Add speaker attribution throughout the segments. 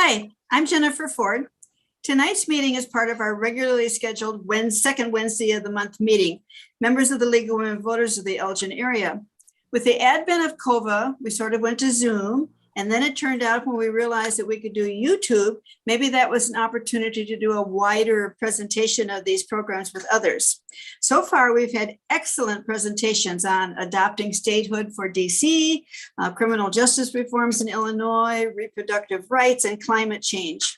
Speaker 1: Hi, I'm Jennifer Ford. Tonight's meeting is part of our regularly scheduled second Wednesday of the month meeting, members of the League of Women Voters of the Elgin area. With the advent of COVA, we sort of went to Zoom, and then it turned out when we realized that we could do YouTube, maybe that was an opportunity to do a wider presentation of these programs with others. So far, we've had excellent presentations on adopting statehood for DC, criminal justice reforms in Illinois, reproductive rights, and climate change.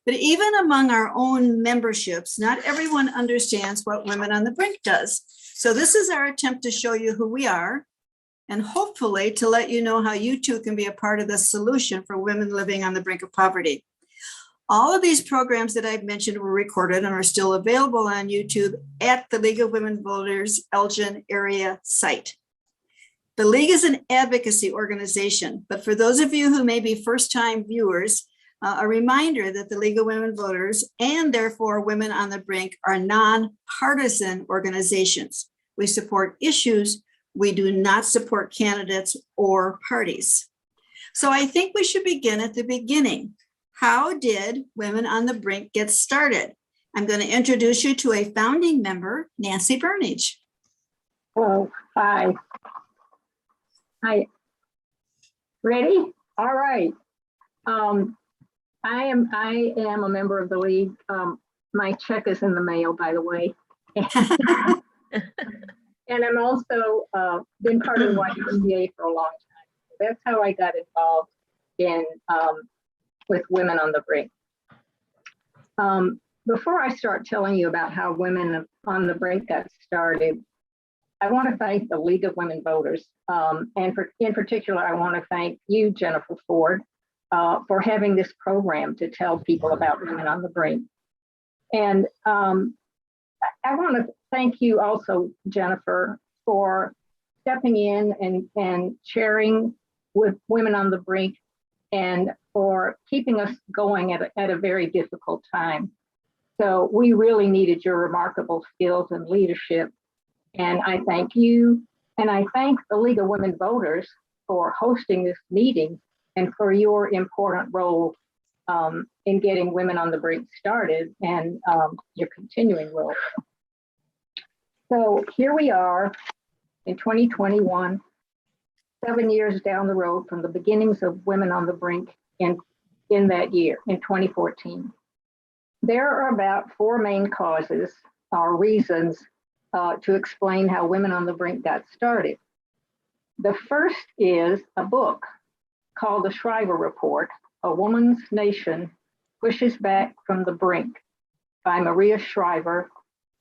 Speaker 1: But even among our own memberships, not everyone understands what Women on the Brink does. So this is our attempt to show you who we are, and hopefully to let you know how you too can be a part of the solution for women living on the brink of poverty. All of these programs that I've mentioned were recorded and are still available on YouTube at the League of Women Voters Elgin Area site. The League is an advocacy organization, but for those of you who may be first-time viewers, a reminder that the League of Women Voters and therefore Women on the Brink are non-partisan organizations. We support issues. We do not support candidates or parties. So I think we should begin at the beginning. How did Women on the Brink get started? I'm going to introduce you to a founding member, Nancy Burnage.
Speaker 2: Oh, hi. Hi. Ready? All right. I am a member of the League. My check is in the mail, by the way. And I'm also been part of the YMCA for a long time. That's how I got involved in with Women on the Brink. Before I start telling you about how Women on the Brink got started, I want to thank the League of Women Voters. In particular, I want to thank you, Jennifer Ford, for having this program to tell people about Women on the Brink. And I want to thank you also, Jennifer, for stepping in and sharing with Women on the Brink and for keeping us going at a very difficult time. So we really needed your remarkable skills and leadership. And I thank you. And I thank the League of Women Voters for hosting this meeting and for your important role in getting Women on the Brink started and your continuing role. So here we are in 2021, 7 years down the road from the beginnings of Women on the Brink in that year, in 2014. There are about four main causes or reasons to explain how Women on the Brink got started. The first is a book called The Shriver Report, A Woman's Nation Pushes Back from the Brink by Maria Shriver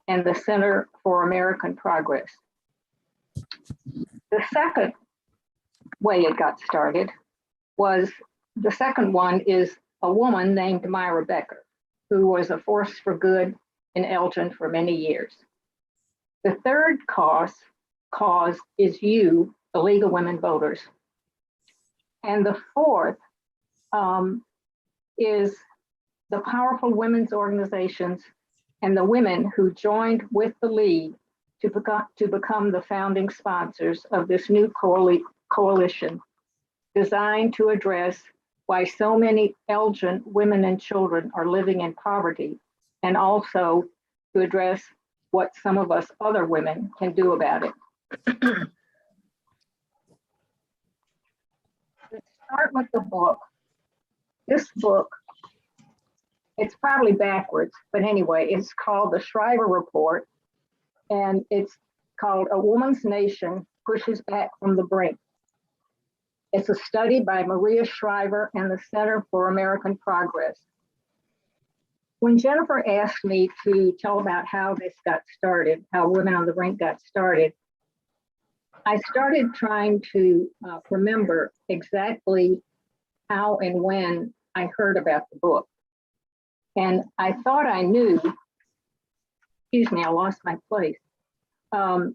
Speaker 2: and the Center for American Progress. The second way it got started was, the second one is a woman named Myra Becker, who was a force for good in Elgin for many years. The third cause is you, the League of Women Voters. And the fourth is the powerful women's organizations and the women who joined with the League to become the founding sponsors of this new coalition designed to address why so many Elgin women and children are living in poverty, and also to address what some of us other women can do about it. Let's start with the book. This book, it's probably backwards, but anyway, it's called The Shriver Report, and it's called A Woman's Nation Pushes Back from the Brink. It's a study by Maria Shriver and the Center for American Progress. When Jennifer asked me to tell about how this got started, how Women on the Brink got started, I started trying to remember exactly how and when I heard about the book. And I thought I knew, excuse me, I lost my place. I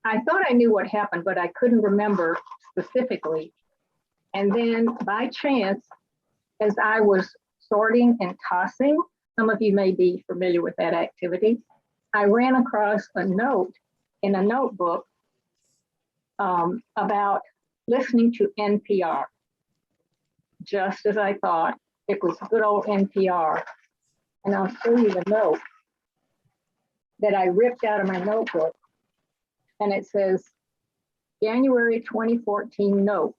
Speaker 2: thought I knew what happened, but I couldn't remember specifically. And then by chance, as I was sorting and tossing, some of you may be familiar with that activity, I ran across a note in a notebook about listening to NPR. Just as I thought, It was good old NPR. And I'll show you the note that I ripped out of my notebook. And it says, January 2014 note,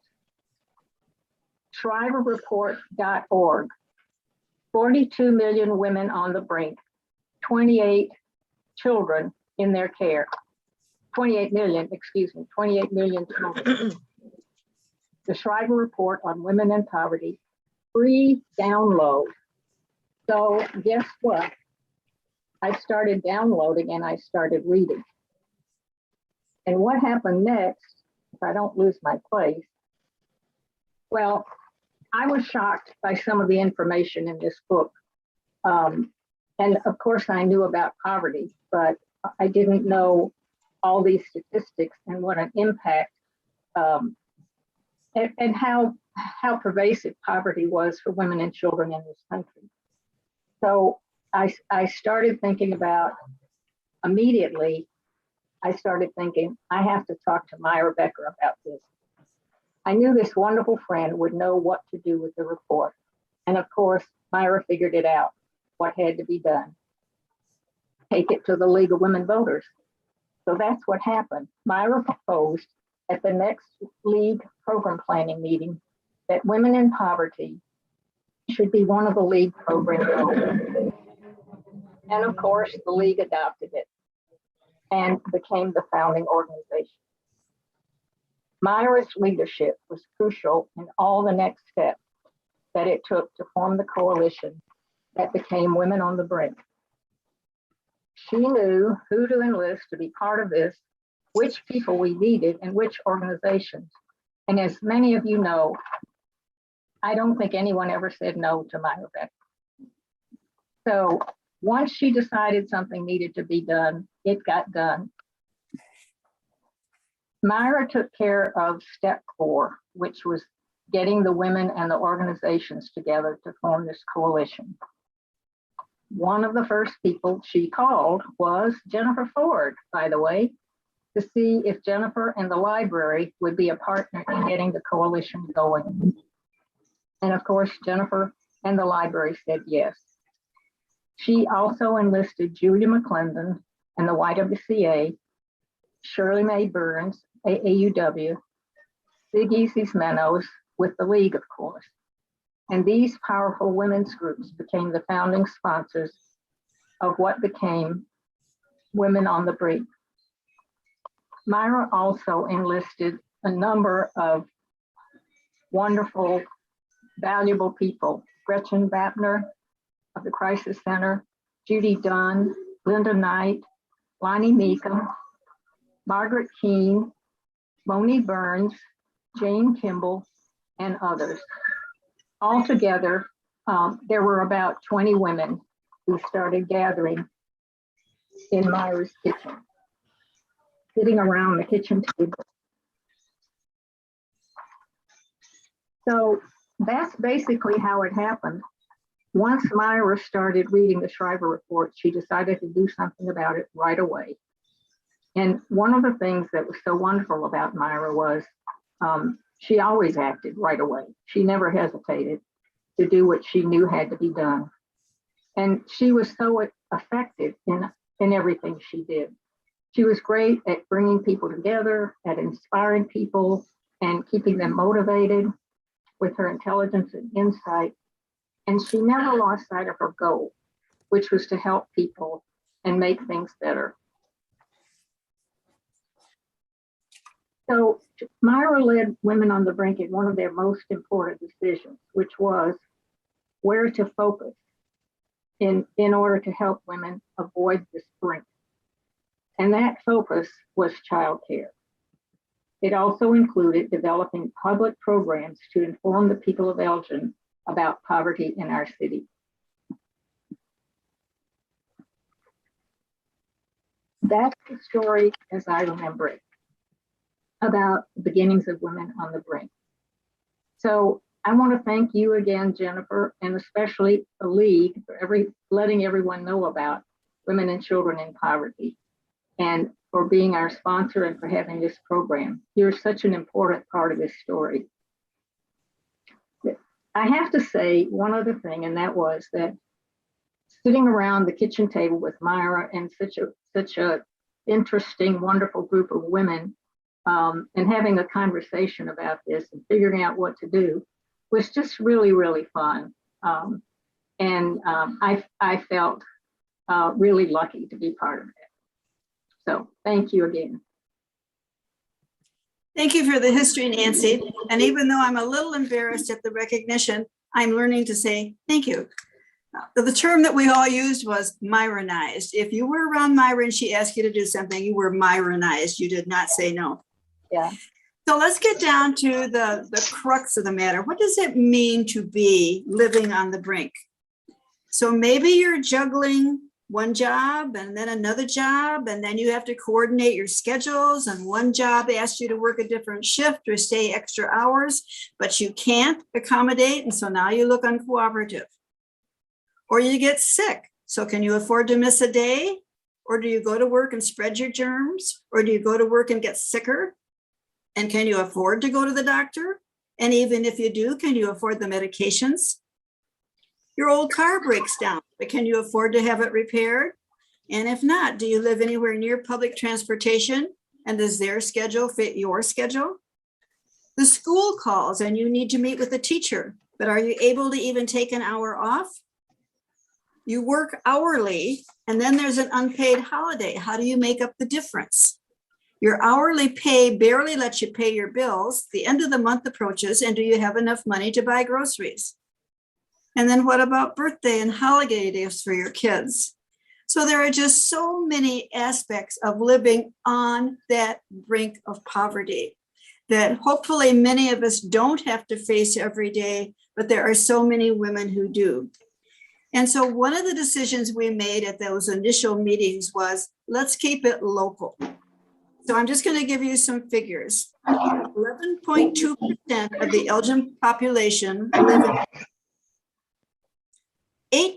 Speaker 2: shriverreport.org, 42 million women on the brink, 28 children in their care. 28 million children. The Shriver Report on Women in Poverty, free download. So guess what? I started downloading and I started reading. And what happened next, if I don't lose my place, well, I was shocked by some of the information in this book. And of course I knew about poverty, but I didn't know all these statistics and what an impact and how pervasive poverty was for women and children in this country. So I started thinking about, immediately, I started thinking, I have to talk to Myra Becker about this. I knew this wonderful friend would know what to do with the report. And of course, Myra figured it out, what had to be done. Take it to the League of Women Voters. So that's what happened. Myra proposed at the next League program planning meeting that women in poverty should be one of the League program goals. And of course, the League adopted it and became the founding organization. Myra's leadership was crucial in all the next steps that it took to form the coalition that became Women on the Brink. She knew who to enlist to be part of this, which people we needed, and which organizations. And as many of you know, I don't think anyone ever said no to Myra Becker. So once she decided something needed to be done, it got done. Myra took care of step 4, which was getting the women and the organizations together to form this coalition. One of the first people she called was Jennifer Ford, by the way, to see if Jennifer and the library would be a partner in getting the coalition going. And of course, Jennifer and the library said yes. She also enlisted Julia McClendon and the YWCA, Shirley Mae Burns, AAUW, Ziggy Cisneros with the League, of course. And these powerful women's groups became the founding sponsors of what became Women on the Brink. Myra also enlisted a number of wonderful, valuable people. Gretchen Bapner of the Crisis Center, Judy Dunn, Linda Knight, Lonnie Meekum, Margaret Keene, Moni Burns, Jane Kimball, and others. Altogether, there were about 20 women who started gathering in Myra's kitchen, sitting around the kitchen table. So that's basically how it happened. Once Myra started reading the Shriver Report, she decided to do something about it right away. And one of the things that was so wonderful about Myra was she always acted right away. She never hesitated to do what she knew had to be done. And she was so effective in everything she did. She was great at bringing people together, at inspiring people, and keeping them motivated with her intelligence and insight. And she never lost sight of her goal, which was to help people and make things better. So Myra led Women on the Brink in one of their most important decisions, which was where to focus in order to help women avoid this brink. And that focus was childcare. It also included developing public programs to inform the people of Elgin about poverty in our city. That's the story as I remember it, about the beginnings of Women on the Brink. So I want to thank you again, Jennifer, and especially the League for letting everyone know about women and children in poverty, and for being our sponsor and for having this program. You're such an important part of this story. I have to say one other thing, and that was that sitting around the kitchen table with Myra and such a interesting, wonderful group of women, and having a conversation about this and figuring out what to do was just really, really fun. I felt really lucky to be part of it. So thank you again.
Speaker 1: Thank you for the history, Nancy. And even though I'm a little embarrassed at the recognition, I'm learning to say thank you. The term that we all used was Myronized. If you were around Myra and she asked you to do something, you were Myronized. You did not say no.
Speaker 2: Yeah.
Speaker 1: So let's get down to the crux of the matter. What does it mean to be living on the brink? So maybe you're juggling one job and then another job, and then you have to coordinate your schedules, and one job asks you to work a different shift or stay extra hours, but you can't accommodate, and so now you look uncooperative. Or you get sick. So can you afford to miss a day? Or do you go to work and spread your germs? Or do you go to work and get sicker? And can you afford to go to the doctor? And even if you do, can you afford the medications? Your old car breaks down, but can you afford to have it repaired? And if not, do you live anywhere near public transportation? And does their schedule fit your schedule? The school calls and you need to meet with the teacher, but are you able to even take an hour off? You work hourly, and then there's an unpaid holiday. How do you make up the difference? Your hourly pay barely lets you pay your bills. The end of the month approaches, and do you have enough money to buy groceries? And then what about birthday and holiday gifts for your kids? So there are just so many aspects of living on that brink of poverty that hopefully many of us don't have to face every day, but there are so many women who do. And so one of the decisions we made at those initial meetings was, let's keep it local. So I'm just going to give you some figures. 11.2% of the Elgin population live in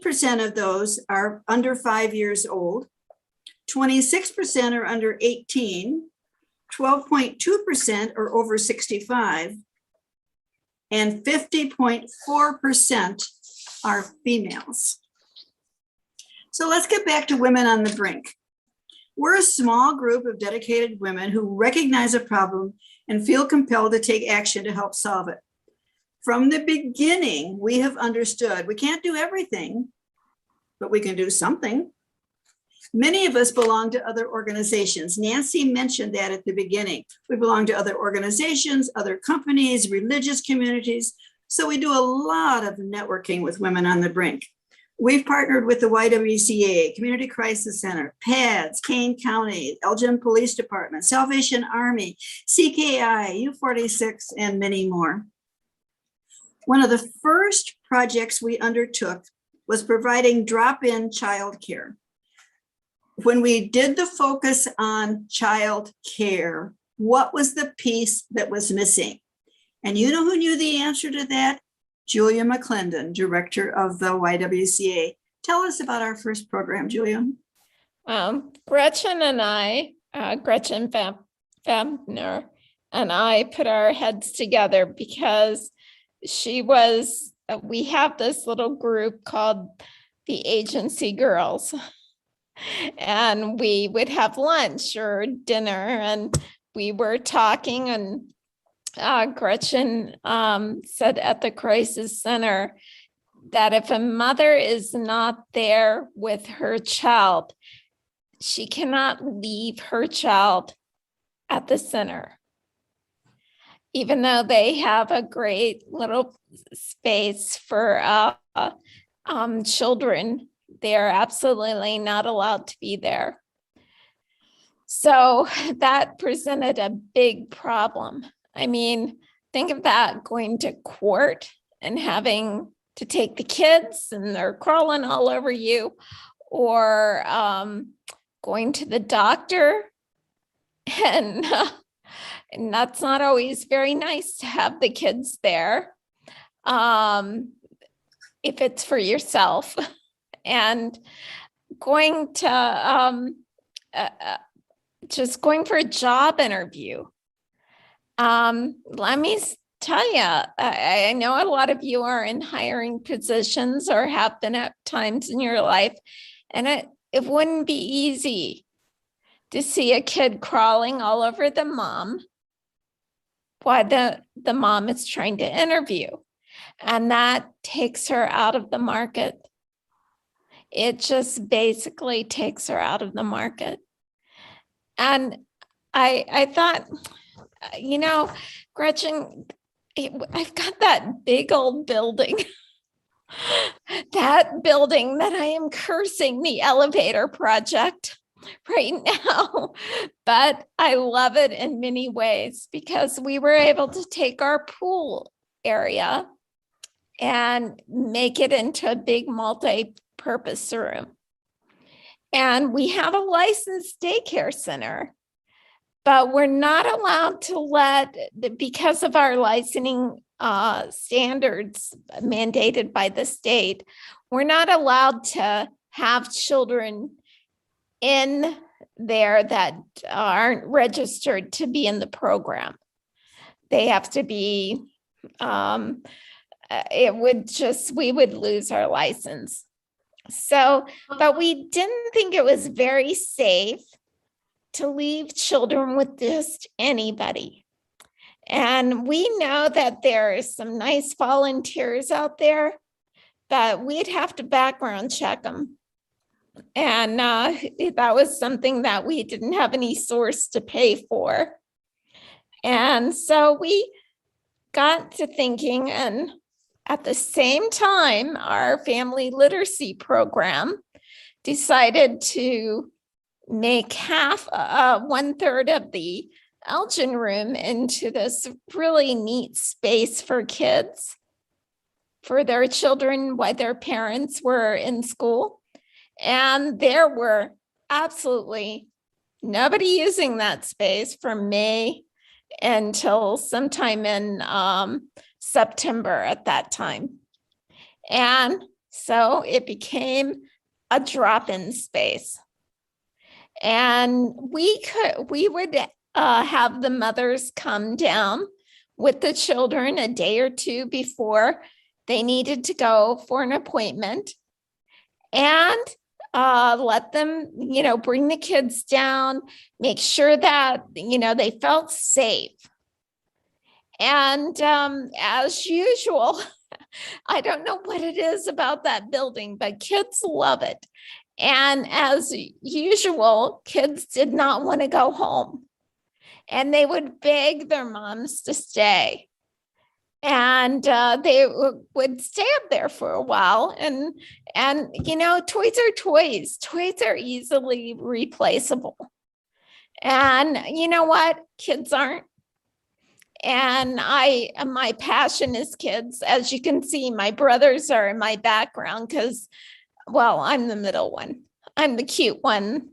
Speaker 1: 8% of those are under 5 years old, 26% are under 18, 12.2% are over 65, and 50.4% are females. So let's get back to women on the brink. We're a small group of dedicated women who recognize a problem and feel compelled to take action to help solve it. From the beginning, we have understood we can't do everything, but we can do something. Many of us belong to other organizations. Nancy mentioned that at the beginning. We belong to other organizations, other companies, religious communities. So we do a lot of networking with Women on the Brink. We've partnered with the YWCA, Community Crisis Center, PADS, Kane County, Elgin Police Department, Salvation Army, CKI, U46, and many more. One of the first projects we undertook was providing drop-in childcare. When we did the focus on child care, what was the piece that was missing? And you know who knew the answer to that? Julia McClendon, director of the YWCA. Tell us about our first program, Julia.
Speaker 3: Gretchen and I, Gretchen Fabner and I put our heads together because we have this little group called the Agency Girls. And we would have lunch or dinner and we were talking, and Gretchen said at the crisis center that if a mother is not there with her child, she cannot leave her child at the center. Even though they have a great little space for children, they're absolutely not allowed to be there. So that presented a big problem. I mean, think of that, going to court and having to take the kids and they're crawling all over you, or going to the doctor. And that's not always very nice to have the kids there if it's for yourself. And going to just going for a job interview. Let me tell you, I know a lot of you are in hiring positions or have been at times in your life, and it wouldn't be easy to see a kid crawling all over the mom while the mom is trying to interview. And that takes her out of the market. It just basically takes her out of the market. And I thought, Gretchen, I've got that big old building, that building that I am cursing the elevator project right now, but I love it in many ways because we were able to take our pool area and make it into a big multi-purpose room. And we have a licensed daycare center, but we're not allowed to because of our licensing standards mandated by the state, we're not allowed to have children in there that aren't registered to be in the program. They have to be, we would lose our license. So, but we didn't think it was very safe to leave children with just anybody. And we know that there are some nice volunteers out there, but we'd have to background check them. And that was something that we didn't have any source to pay for. And so we got to thinking, and at the same time, our family literacy program decided to make 1/3 of the Elgin room into this really neat space for kids, for their children while their parents were in school. And there were absolutely nobody using that space from May until sometime in September at that time. And so it became a drop-in space. And we would have the mothers come down with the children a day or two before they needed to go for an appointment, and let them, bring the kids down, make sure that, they felt safe. And as usual, I don't know what it is about that building, but kids love it. And as usual, kids did not want to go home, and they would beg their moms to stay. And they would stay up there for a while. And toys are toys. Toys are easily replaceable. And you know what? Kids aren't. And my passion is kids. As you can see, my brothers are in my background because, well, I'm the middle one. I'm the cute one.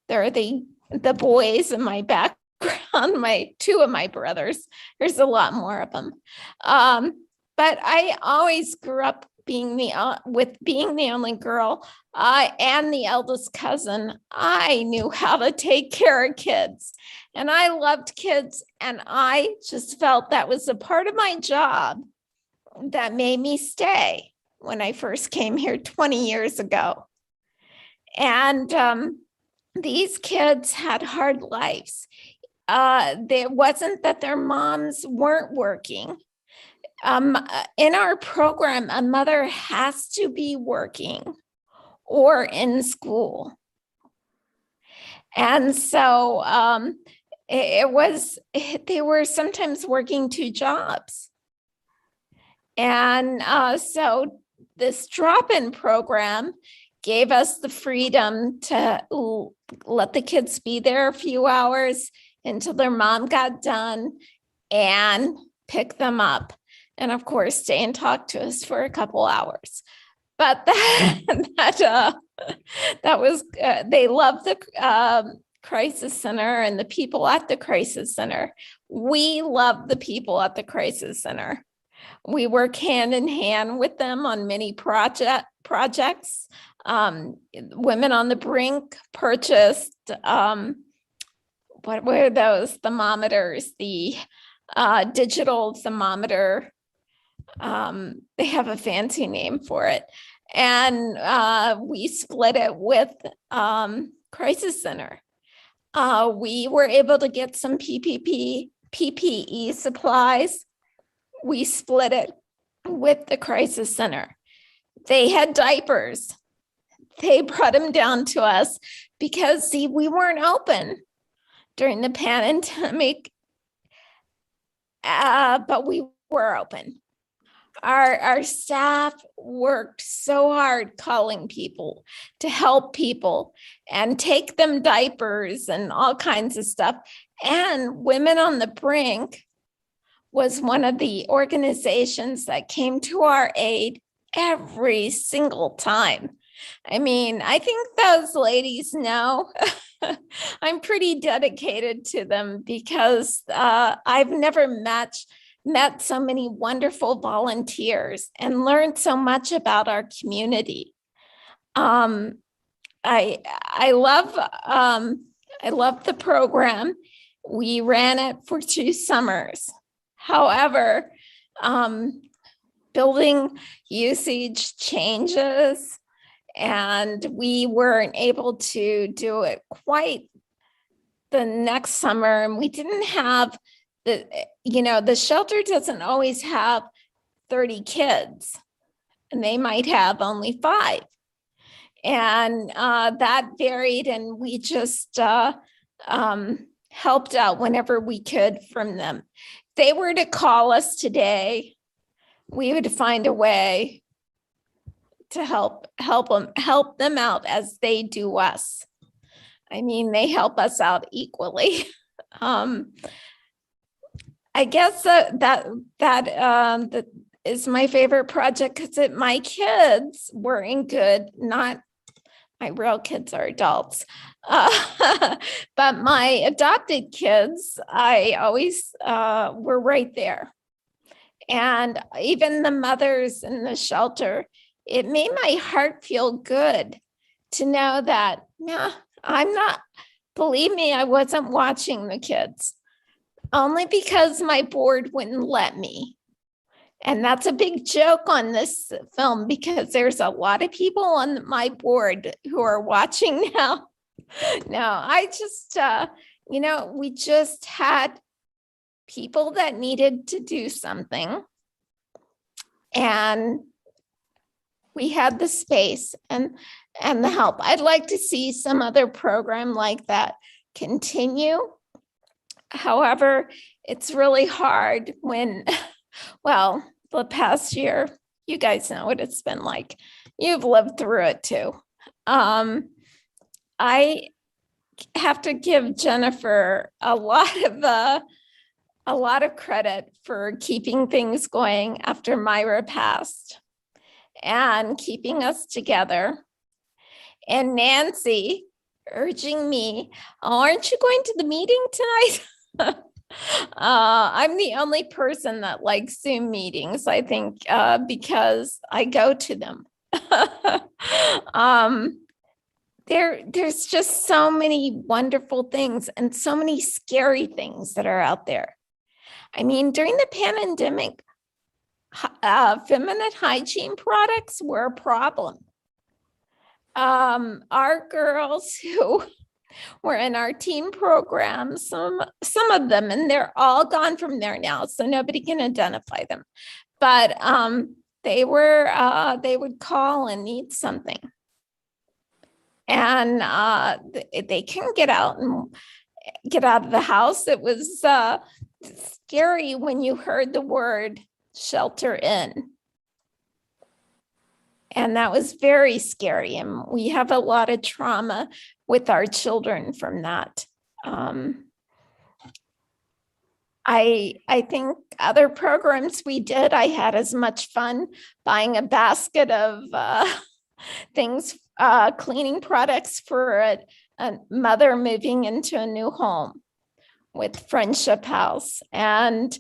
Speaker 3: They're the boys in my background. Two of my brothers. There's a lot more of them. But I always grew up being the only girl and the eldest cousin. I knew how to take care of kids, and I loved kids, and I just felt that was a part of my job that made me stay when I first came here 20 years ago. And these kids had hard lives. It wasn't that their moms weren't working. In our program, a mother has to be working or in school. And so they were sometimes working 2 jobs. And so this drop-in program gave us the freedom to let the kids be there a few hours until their mom got done and pick them up. And of course, stay and talk to us for a couple hours. But that was, they loved the crisis center and the people at the crisis center. We love the people at the crisis center. We work hand in hand with them on many projects. Women on the Brink purchased, what were those thermometers, the digital thermometer. They have a fancy name for it. And we split it with Crisis Center. We were able to get some PPE supplies. We split it with the Crisis Center. They had diapers. They brought them down to us because, see, we weren't open during the pandemic, but we were open. Our staff worked so hard calling people to help people and take them diapers and all kinds of stuff. And Women on the Brink was one of the organizations that came to our aid every single time. I mean, I think those ladies know I'm pretty dedicated to them because I've never met so many wonderful volunteers and learned so much about our community. I love the program. We ran it for 2 summers. However, building usage changes, and we weren't able to do it quite the next summer. And we didn't have the shelter doesn't always have 30 kids, and they might have only 5. And that varied, and we just helped out whenever we could from them. If they were to call us today, we would find a way to help them out as they do us. I mean, they help us out equally. I guess that is my favorite project because my kids were in good, not my real kids are adults, but my adopted kids, I always were right there. And even the mothers in the shelter, it made my heart feel good to know that, believe me, I wasn't watching the kids. Only because my board wouldn't let me. And that's a big joke on this film because there's a lot of people on my board who are watching now. No, I just, we just had people that needed to do something. And we had the space and the help. I'd like to see some other program like that continue. However, it's really hard when, the past year, you guys know what it's been like. You've lived through it too. I have to give Jennifer a lot of credit for keeping things going after Myra passed and keeping us together. And Nancy urging me, aren't you going to the meeting tonight? I'm the only person that likes Zoom meetings, I think, because I go to them. There's just so many wonderful things and so many scary things that are out there. I mean, during the pandemic, feminine hygiene products were a problem. Our girls who were in our teen program, some of them, and they're all gone from there now, so nobody can identify them. But they would call and need something, and they couldn't get out of the house. It was scary when you heard the word shelter in. And that was very scary. And we have a lot of trauma with our children from that. I think other programs we did, I had as much fun buying a basket of things, cleaning products for a mother moving into a new home with Friendship House. And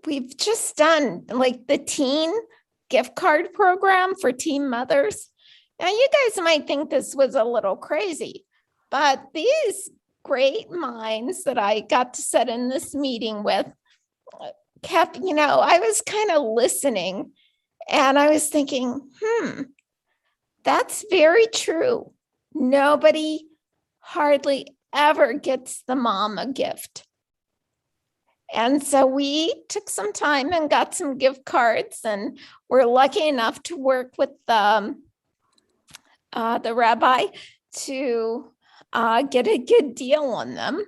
Speaker 3: we've just done like the teen gift card program for teen mothers. Now, you guys might think this was a little crazy, but these great minds that I got to sit in this meeting with kept, I was kind of listening and I was thinking, that's very true. Nobody hardly ever gets the mom a gift. And so we took some time and got some gift cards, and we're lucky enough to work with the rabbi to get a good deal on them.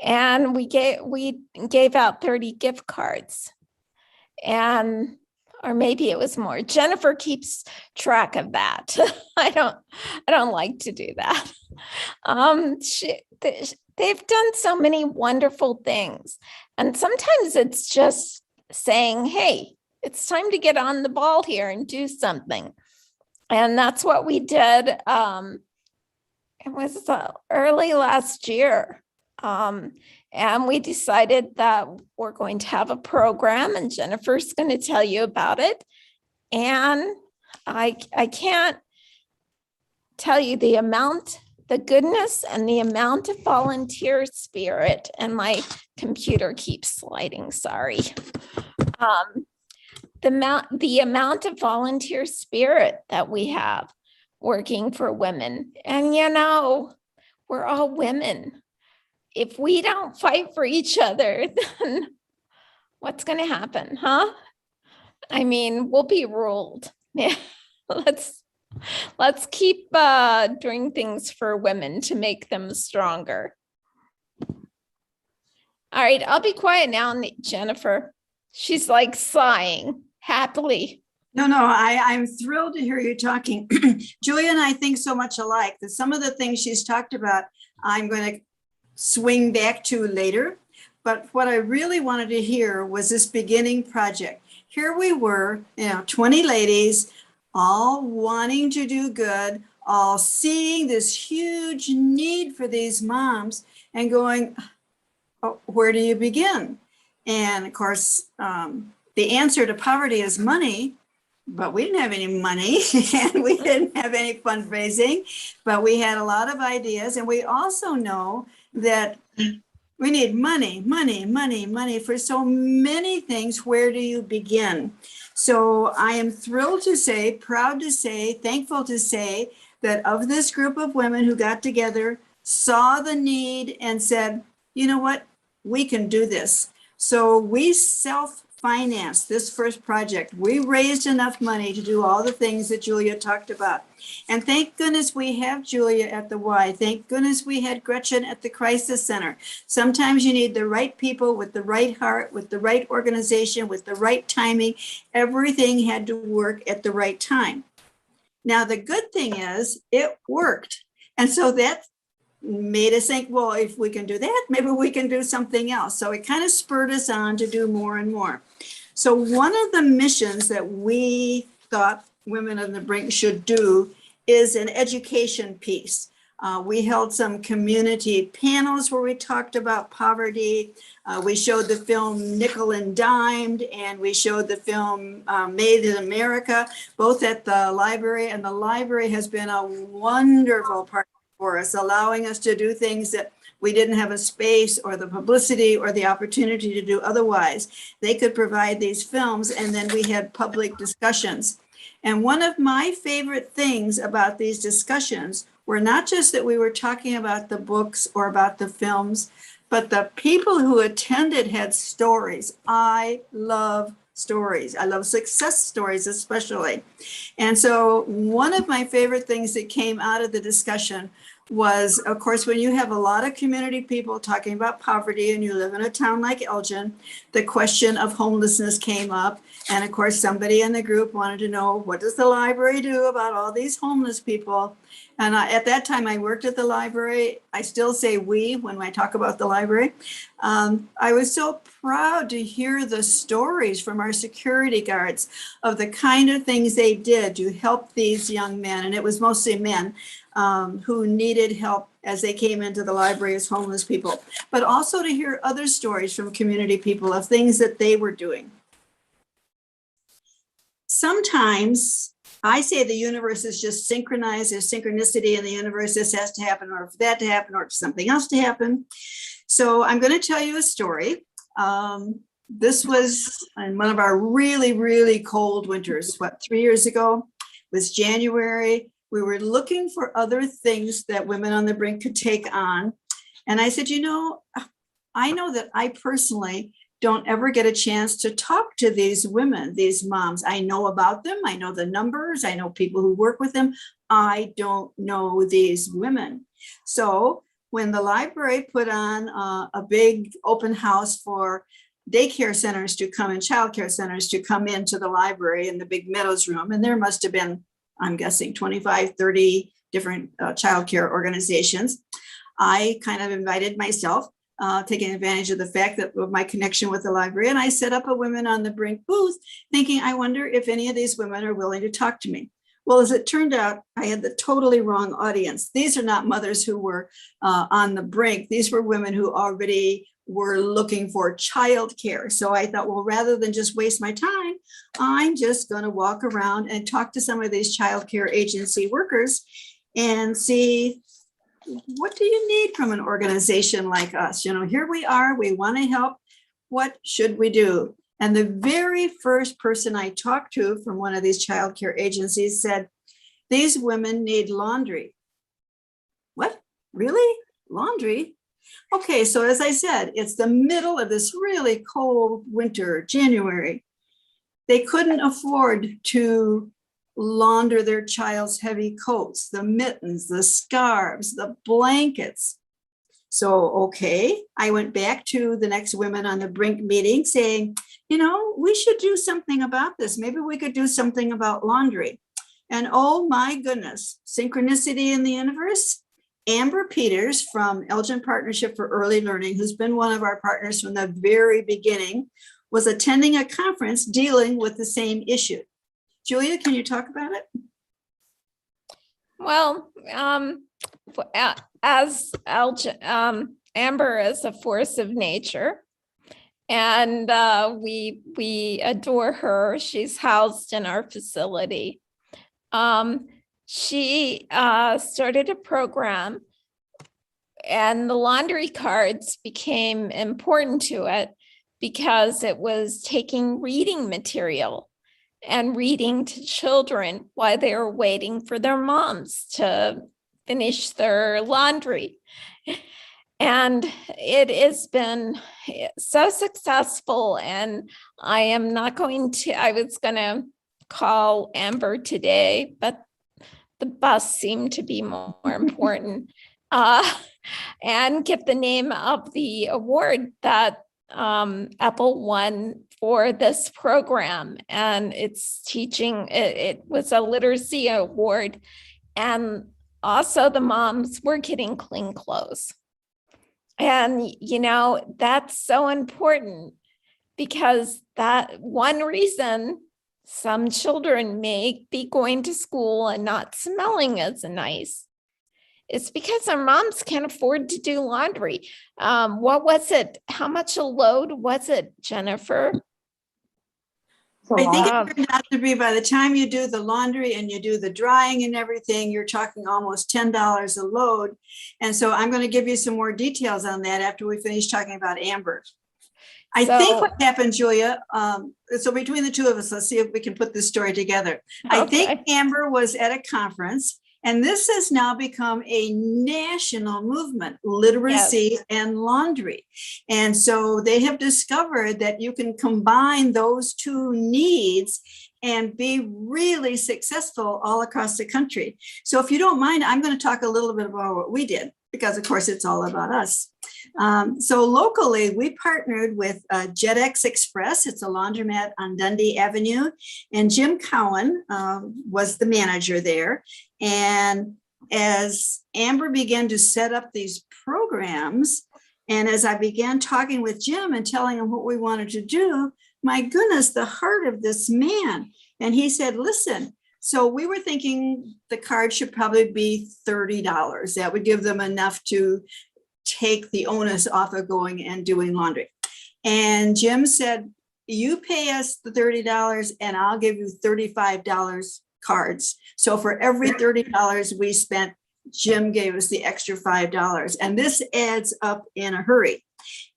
Speaker 3: And we gave out 30 gift cards, or maybe it was more. Jennifer keeps track of that. I don't like to do that. They've done so many wonderful things. And sometimes it's just saying, hey, it's time to get on the ball here and do something. And that's what we did. It was early last year. And we decided that we're going to have a program, and Jennifer's going to tell you about it. And I can't tell you the goodness and the amount of volunteer spirit, and my computer keeps sliding, sorry. The amount of volunteer spirit that we have working for women. And we're all women. If we don't fight for each other, then what's going to happen, huh? I mean, we'll be ruled. Let's keep doing things for women to make them stronger. All right, I'll be quiet now, Jennifer. She's like sighing happily.
Speaker 1: No, I'm thrilled to hear you talking. Julia and I think so much alike that some of the things she's talked about, I'm going to swing back to later. But what I really wanted to hear was this beginning project. Here we were, 20 ladies, all wanting to do good, all seeing this huge need for these moms and going, oh, where do you begin? And of course, the answer to poverty is money, but we didn't have any money and we didn't have any fundraising, but we had a lot of ideas. And we also know that we need money for so many things. Where do you begin? So I am thrilled to say, proud to say, thankful to say that of this group of women who got together, saw the need and said, you know what, we can do this. So we self-financed this first project. We raised enough money to do all the things that Julia talked about. And thank goodness we have Julia at the Y. Thank goodness we had Gretchen at the Crisis Center. Sometimes you need the right people with the right heart, with the right organization, with the right timing. Everything had to work at the right time. Now, the good thing is it worked. And so that made us think, well, if we can do that, maybe we can do something else. So it kind of spurred us on to do more and more. So one of the missions that we thought Women on the Brink should do is an education piece. We held some community panels where we talked about poverty. We showed the film Nickel and Dimed, and we showed the film Made in America, both at the library. And the library has been a wonderful partner for us, allowing us to do things that we didn't have a space or the publicity or the opportunity to do otherwise. They could provide these films, and then we had public discussions. And one of my favorite things about these discussions were not just that we were talking about the books or about the films, but the people who attended had stories. I love stories. I love success stories especially. And so one of my favorite things that came out of the discussion was, of course, when you have a lot of community people talking about poverty and you live in a town like Elgin, the question of homelessness came up. And of course, somebody in the group wanted to know, what does the library do about all these homeless people? And at that time, I worked at the library. I still say we when I talk about the library. I was so proud to hear the stories from our security guards of the kind of things they did to help these young men. And it was mostly men who needed help as they came into the library as homeless people, but also to hear other stories from community people of things that they were doing. Sometimes I say the universe is just synchronized. There's synchronicity in the universe. This has to happen, or for that to happen, or for something else to happen. So I'm going to tell you a story. This was in one of our really, really cold winters, 3 years ago? It was January. We were looking for other things that Women on the Brink could take on. And I said, I know that I personally don't ever get a chance to talk to these women, these moms. I know about them. I know the numbers. I know people who work with them. I don't know these women. So when the library put on a big open house for daycare centers to come and childcare centers to come into the library in the big Meadows room, and there must have been, I'm guessing, 25, 30 different childcare organizations, I kind of invited myself, taking advantage of the fact that of my connection with the library. And I set up a Women on the Brink booth thinking, I wonder if any of these women are willing to talk to me. Well, as it turned out, I had the totally wrong audience. These are not mothers who were on the brink. These were women who already were looking for childcare. So I thought, well, rather than just waste my time, I'm just going to walk around and talk to some of these childcare agency workers and see, what do you need from an organization like us? Here we are, we want to help. What should we do? And the very first person I talked to from one of these childcare agencies said, these women need laundry. What? Really? Laundry? Okay, so as I said, it's the middle of this really cold winter, January. They couldn't afford to launder their child's heavy coats, the mittens, the scarves, the blankets. So, okay, I went back to the next Women on the Brink meeting saying, we should do something about this. Maybe we could do something about laundry. And oh my goodness, synchronicity in the universe. Amber Peters from Elgin Partnership for Early Learning, who's been one of our partners from the very beginning, was attending a conference dealing with the same issue. Julia, can you talk about it?
Speaker 3: Well, as Amber is a force of nature, and we adore her. She's housed in our facility. She started a program, and the laundry cards became important to it because it was taking reading material and reading to children while they were waiting for their moms to finish their laundry. And it has been so successful. And I was going to call Amber today, but the bus seemed to be more important, and get the name of the award that Apple won for this program. And it's teaching, it was a literacy award. And also the moms were getting clean clothes. And, that's so important, because that one reason some children may be going to school and not smelling as nice is because our moms can't afford to do laundry. What was it? How much a load was it, Jennifer?
Speaker 2: So
Speaker 1: I think it turned out to be, by the time you do the laundry and you do the drying and everything, you're talking almost $10 a load. And so I'm going to give you some more details on that after we finish talking about Amber. I think what happened, Julia, so between the two of us, let's see if we can put this story together. Okay. I think Amber was at a conference, and this has now become a national movement, literacy yes. and laundry. And so they have discovered that you can combine those two needs and be really successful all across the country. So if you don't mind, I'm going to talk a little bit about what we did, because of course it's all about us. So locally, we partnered with JetX Express. It's a laundromat on Dundee Avenue. And Jim Cowan was the manager there. And as Amber began to set up these programs, and as I began talking with Jim and telling him what we wanted to do, my goodness, the heart of this man. And he said, listen, so we were thinking the card should probably be $30. That would give them enough to take the onus off of going and doing laundry. And Jim said, you pay us the $30 and I'll give you $35 cards. So for every $30 we spent, Jim gave us the extra $5. And this adds up in a hurry.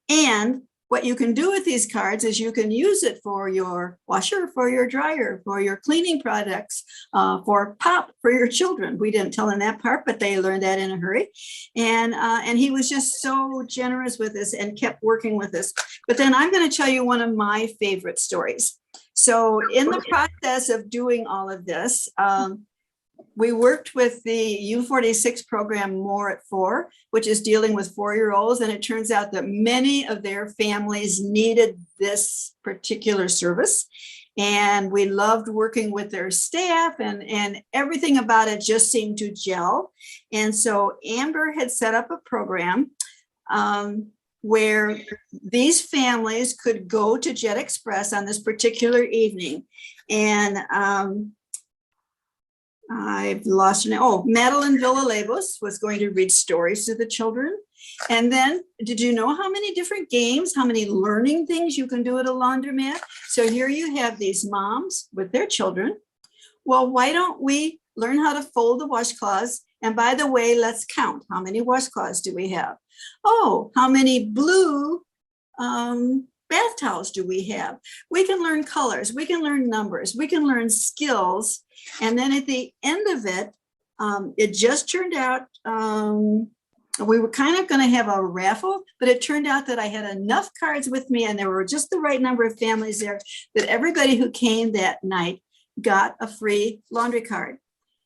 Speaker 1: And what you can do with these cards is you can use it for your washer, for your dryer, for your cleaning products, for pop for your children. We didn't tell them that part, but they learned that in a hurry. And he was just so generous with us and kept working with us. But then I'm going to tell you one of my favorite stories. So in the process of doing all of this, we worked with the U46 program More at 4, which is dealing with 4-year-olds. And it turns out that many of their families needed this particular service. And we loved working with their staff, and everything about it just seemed to gel. And so Amber had set up a program where these families could go to Jet Express on this particular evening. And I've lost her name. Oh, Madeline Villalobos was going to read stories to the children. And then, did you know how many different games, how many learning things you can do at a laundromat? So here you have these moms with their children. Well, why don't we learn how to fold the washcloths? And by the way, let's count. How many washcloths do we have? Oh, how many blue bath towels do we have? We can learn colors, we can learn numbers, we can learn skills. And then at the end of it, it just turned out, we were kind of going to have a raffle, but it turned out that I had enough cards with me and there were just the right number of families there that everybody who came that night got a free laundry card.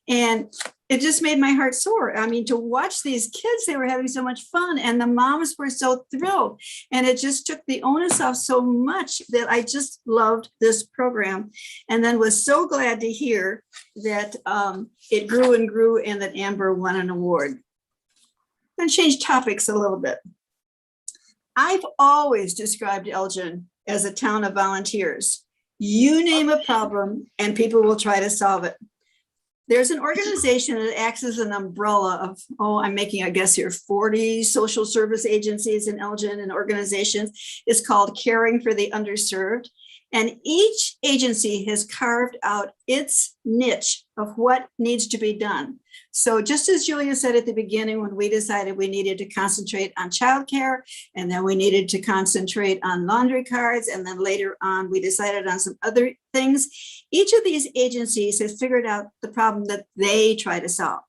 Speaker 1: And it just made my heart soar. I mean, to watch these kids, they were having so much fun and the moms were so thrilled. And it just took the onus off so much that I just loved this program. And then was so glad to hear that it grew and grew and that Amber won an award. I'm going to change topics a little bit. I've always described Elgin as a town of volunteers. You name a problem and people will try to solve it. There's an organization that acts as an umbrella of, I'm making a guess here, 40 social service agencies in Elgin and organizations. It's called Caring for the Underserved. And each agency has carved out its niche of what needs to be done. So just as Julia said at the beginning, when we decided we needed to concentrate on childcare, and then we needed to concentrate on laundry cards, and then later on we decided on some other things, each of these agencies has figured out the problem that they try to solve.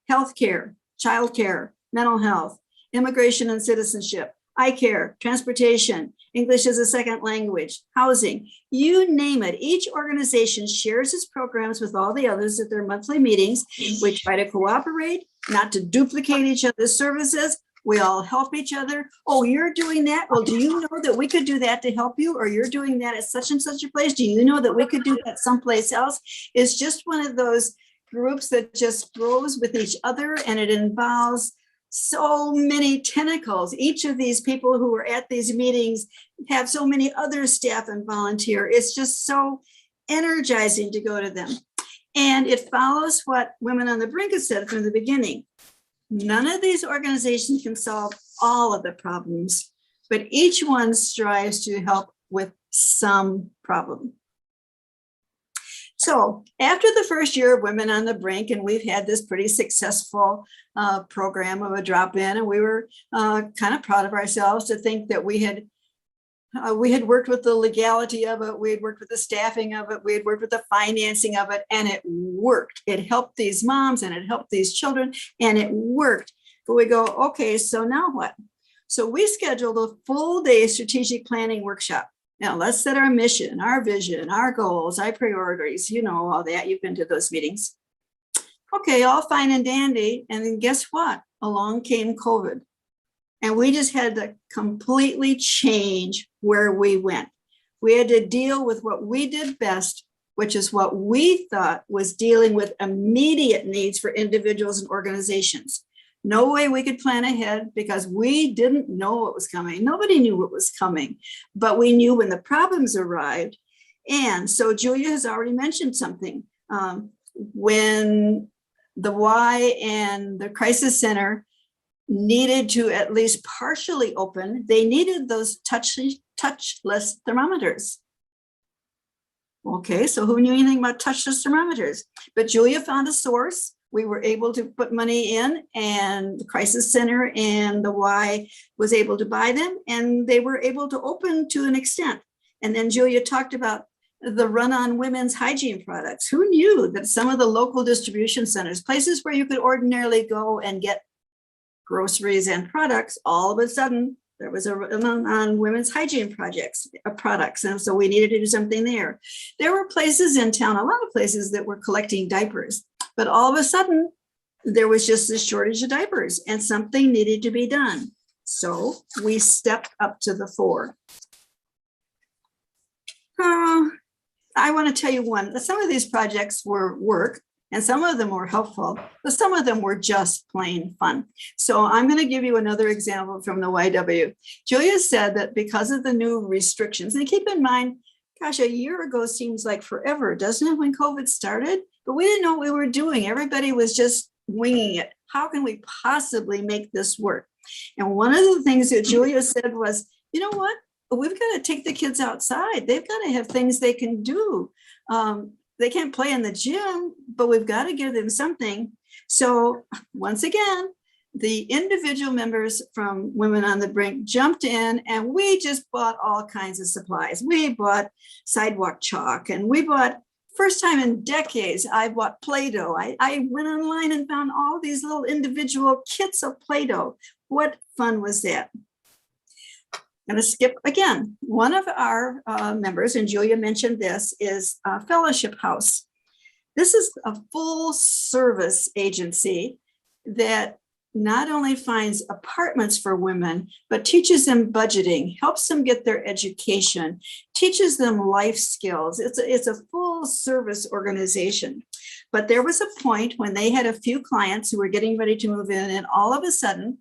Speaker 1: Healthcare, childcare, mental health, immigration and citizenship, eye care, transportation, English as a second language, housing, you name it. Each organization shares its programs with all the others at their monthly meetings. We try to cooperate, not to duplicate each other's services. We all help each other. Oh, you're doing that? Well, do you know that we could do that to help you? Or you're doing that at such and such a place? Do you know that we could do that someplace else? It's just one of those groups that just grows with each other, and it involves so many tentacles. Each of these people who are at these meetings have so many other staff and volunteer. It's just so energizing to go to them. And it follows what Women on the Brink has said from the beginning. None of these organizations can solve all of the problems, but each one strives to help with some problem. So after the first year of Women on the Brink, and we've had this pretty successful program of a drop-in, and we were kind of proud of ourselves to think that we had worked with the legality of it, we had worked with the staffing of it, we had worked with the financing of it, and it worked. It helped these moms and it helped these children, and it worked. But we go, okay, so now what? So we scheduled a full day strategic planning workshop. Now let's set our mission, our vision, our goals, our priorities, you know, all that. You've been to those meetings. Okay, all fine and dandy. And then guess what? Along came COVID. And we just had to completely change where we went. We had to deal with what we did best, which is what we thought was dealing with immediate needs for individuals and organizations. No way we could plan ahead because we didn't know what was coming. Nobody knew what was coming, but we knew when the problems arrived. And so Julia has already mentioned something. When the Y and the Crisis Center needed to at least partially open, they needed those touchless thermometers. Okay, so who knew anything about touchless thermometers? But Julia found a source. We were able to put money in, and the crisis center and the Y was able to buy them, and they were able to open to an extent. And then Julia talked about the run on women's hygiene products. Who knew that some of the local distribution centers, places where you could ordinarily go and get groceries and products, all of a sudden there was a run on women's hygiene products. And so we needed to do something there. There were places in town, a lot of places that were collecting diapers, but all of a sudden there was just this shortage of diapers and something needed to be done. So we stepped up to the fore. I want to tell you some of these projects were work and some of them were helpful, but some of them were just plain fun. So I'm going to give you another example from the YW. Julia said that because of the new restrictions, and keep in mind, gosh, a year ago seems like forever, doesn't it, when COVID started? But we didn't know what we were doing. Everybody was just winging it. How can we possibly make this work? And one of the things that Julia said was, you know what? We've got to take the kids outside. They've got to have things they can do. They can't play in the gym, but we've got to give them something. So once again, the individual members from Women on the Brink jumped in and we just bought all kinds of supplies. We bought sidewalk chalk and we bought, first time in decades, I bought Play-Doh. I went online and found all these little individual kits of Play-Doh. What fun was that? I'm going to skip again. One of our members, and Julia mentioned this, is Fellowship House. This is a full service agency that not only finds apartments for women, but teaches them budgeting, helps them get their education, teaches them life skills. It's a full service organization. But there was a point when they had a few clients who were getting ready to move in, and all of a sudden,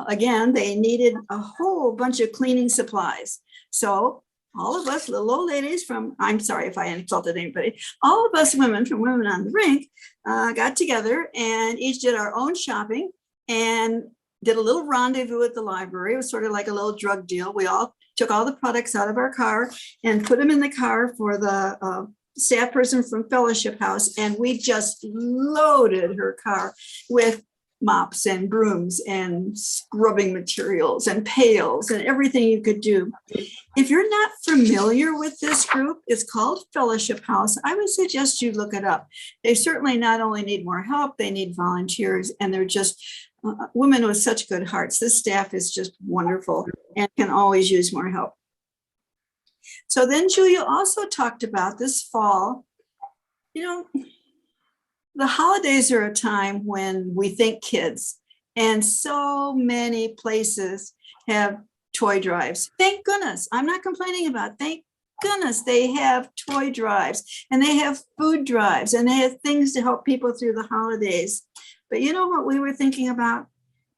Speaker 1: again, they needed a whole bunch of cleaning supplies. So all of us little old ladies from, I'm sorry if I insulted anybody, all of us women from Women on the Brink got together and each did our own shopping and did a little rendezvous at the library. It was sort of like a little drug deal. We all took all the products out of our car and put them in the car for the staff person from Fellowship House. And we just loaded her car with mops and brooms and scrubbing materials and pails and everything you could do. If you're not familiar with this group, it's called Fellowship House. I would suggest you look it up. They certainly not only need more help, they need volunteers, and they're just women with such good hearts. This staff is just wonderful and can always use more help. So then Julia also talked about this fall, you know, the holidays are a time when we think kids, and so many places have toy drives. Thank goodness. I'm not complaining about it. Thank goodness they have toy drives and they have food drives and they have things to help people through the holidays. But you know what we were thinking about?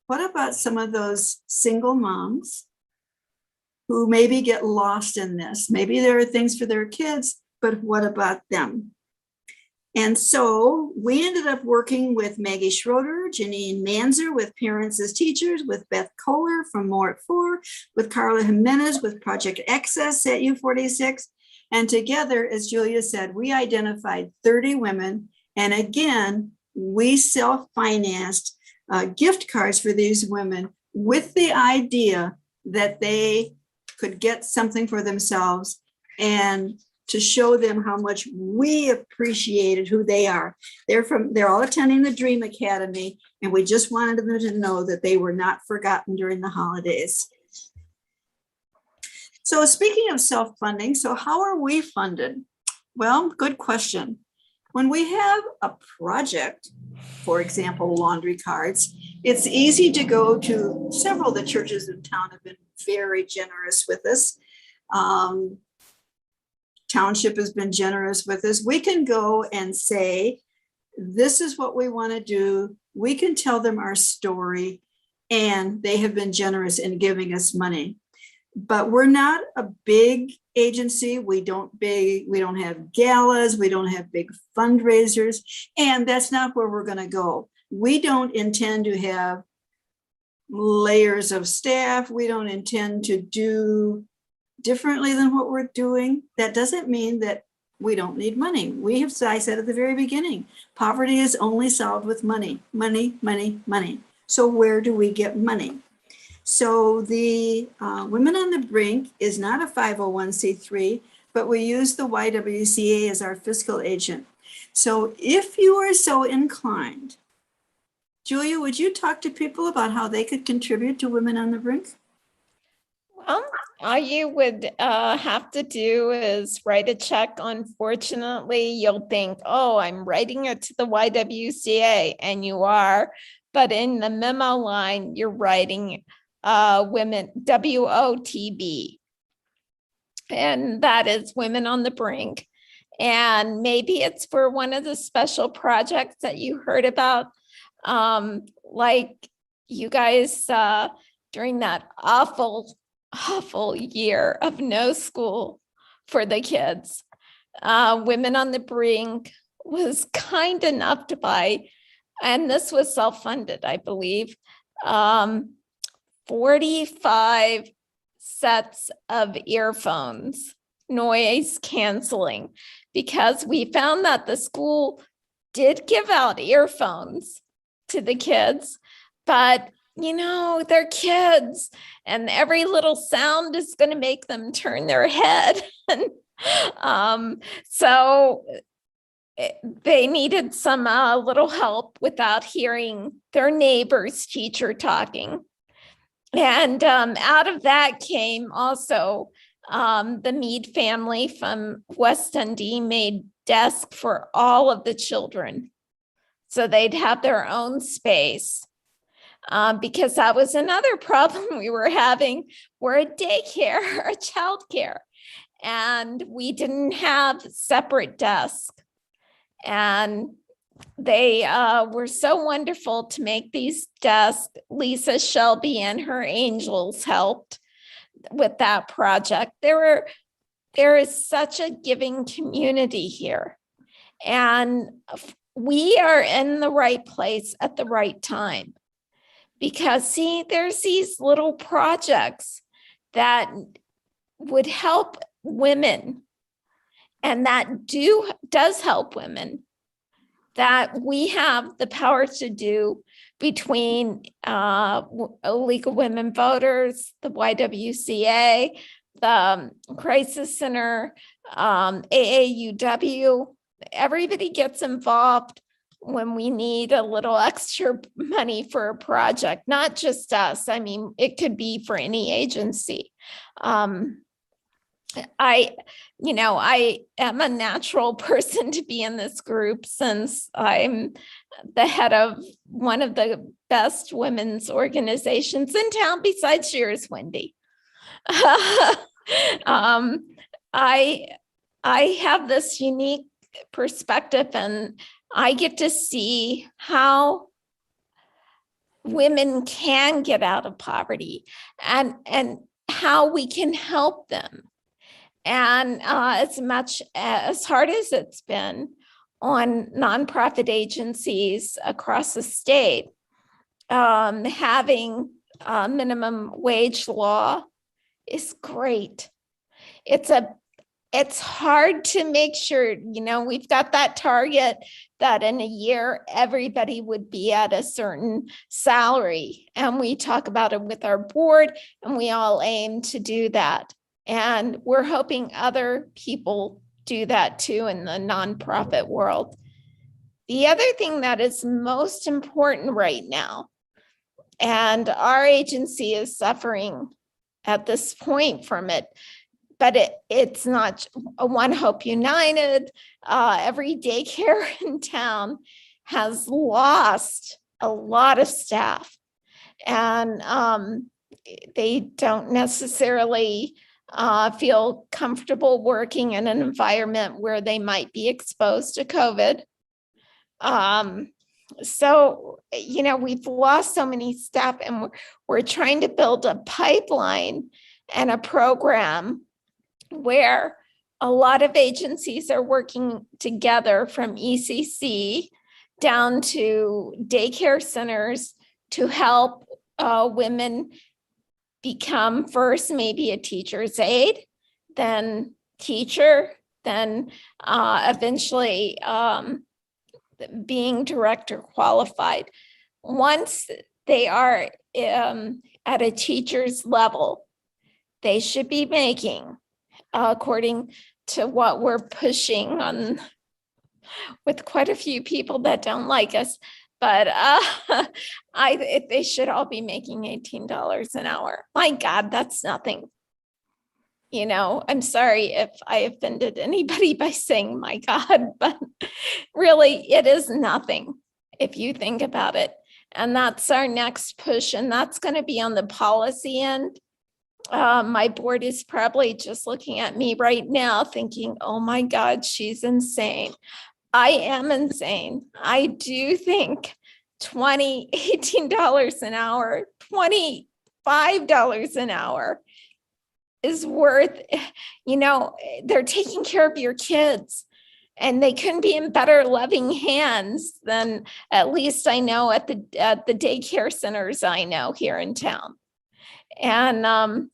Speaker 1: What about some of those single moms who maybe get lost in this? Maybe there are things for their kids, but what about them? And so we ended up working with Maggie Schroeder, Janine Manzer with Parents as Teachers, with Beth Kohler from More at 4, with Carla Jimenez with Project Access at U46. And together, as Julia said, we identified 30 women. And again, we self-financed gift cards for these women with the idea that they could get something for themselves and to show them how much we appreciated who they are. They're all attending the Dream Academy, and we just wanted them to know that they were not forgotten during the holidays. So speaking of self-funding, so how are we funded? Well, good question. When we have a project, for example, laundry cards, it's easy to go to several of the churches in town have been very generous with us. Township has been generous with us. We can go and say, this is what we want to do. We can tell them our story, and they have been generous in giving us money. But we're not a big agency. We don't have galas. We don't have big fundraisers. And that's not where we're going to go. We don't intend to have layers of staff. We don't intend to do differently than what we're doing. That doesn't mean that We don't need money. We have, I said at the very beginning, poverty is only solved with money, money, money, money. So where do we get money? So the Women on the Brink is not a 501c3, but we use the YWCA as our fiscal agent. So if you are so inclined, Julia, would you talk to people about how they could contribute to Women on the Brink?
Speaker 3: Well, all you would have to do is write a check. Unfortunately, you'll think, oh, I'm writing it to the YWCA, and you are. But in the memo line, you're writing women, WOTB. And that is Women on the Brink. And maybe it's for one of the special projects that you heard about, like you guys during that awful year of no school for the kids. Women on the Brink was kind enough to buy, and this was self-funded, I believe, 45 sets of earphones, noise canceling, because we found that the school did give out earphones to the kids, but you know, they're kids and every little sound is going to make them turn their head. So they needed some little help without hearing their neighbor's teacher talking. And out of that came also the Mead family from West Dundee made desks for all of the children, so they'd have their own space. Because that was another problem we were having. We're a daycare, a childcare, and we didn't have separate desks. And they were so wonderful to make these desks. Lisa Shelby and her angels helped with that project. There is such a giving community here. And we are in the right place at the right time. Because see, there's these little projects that would help women and that does help women that we have the power to do between League of Women Voters, the YWCA, the Crisis Center, AAUW. Everybody gets involved when we need a little extra money for a project, not just us. I mean, it could be for any agency. I am a natural person to be in this group since I'm the head of one of the best women's organizations in town besides yours, Wendy. I have this unique perspective, and I get to see how women can get out of poverty and how we can help them. And as hard as it's been on nonprofit agencies across the state, having a minimum wage law is great. It's hard to make sure, we've got that target that in a year, everybody would be at a certain salary. And we talk about it with our board, and we all aim to do that. And we're hoping other people do that too in the nonprofit world. The other thing that is most important right now, and our agency is suffering at this point from it, but it's not a One Hope United. Every daycare in town has lost a lot of staff, and they don't necessarily feel comfortable working in an environment where they might be exposed to COVID. So, we've lost so many staff, and we're trying to build a pipeline and a program where a lot of agencies are working together, from ECC down to daycare centers, to help women become first maybe a teacher's aide, then teacher, then eventually being director qualified. Once they are at a teacher's level, they should be making, according to what we're pushing on with quite a few people that don't like us, but they should all be making $18 an hour. My God, that's nothing. You know, I'm sorry if I offended anybody by saying my God, but really it is nothing if you think about it. And that's our next push, and that's going to be on the policy end. My board is probably just looking at me right now thinking, oh my God, she's insane. I am insane. I do think $18 an hour, $25 an hour is worth, you know, they're taking care of your kids, and they couldn't be in better loving hands than, at least I know, at the daycare centers I know here in town. And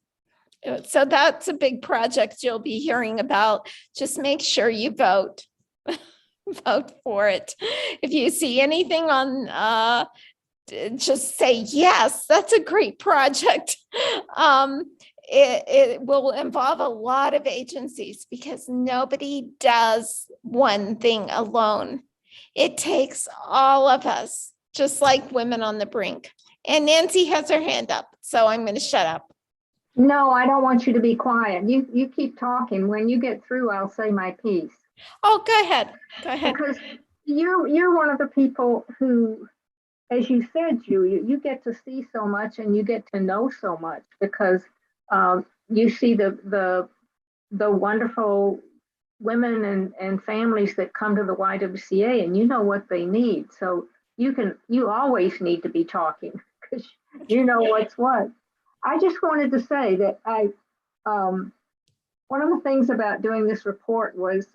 Speaker 3: so that's a big project you'll be hearing about. Just make sure you vote. Vote for it. If you see anything on, just say, yes, that's a great project. It will involve a lot of agencies because nobody does one thing alone. It takes all of us, just like Women on the Brink. And Nancy has her hand up, so I'm going to shut up.
Speaker 2: No, I don't want you to be quiet. You keep talking. When you get through, I'll say my piece.
Speaker 3: Oh, go ahead. Go ahead.
Speaker 2: Because you're one of the people who, as you said, Julia, you get to see so much and you get to know so much because you see the wonderful women and families that come to the YWCA, and you know what they need. So you always need to be talking because you know what's what. I just wanted to say that one of the things about doing this report was,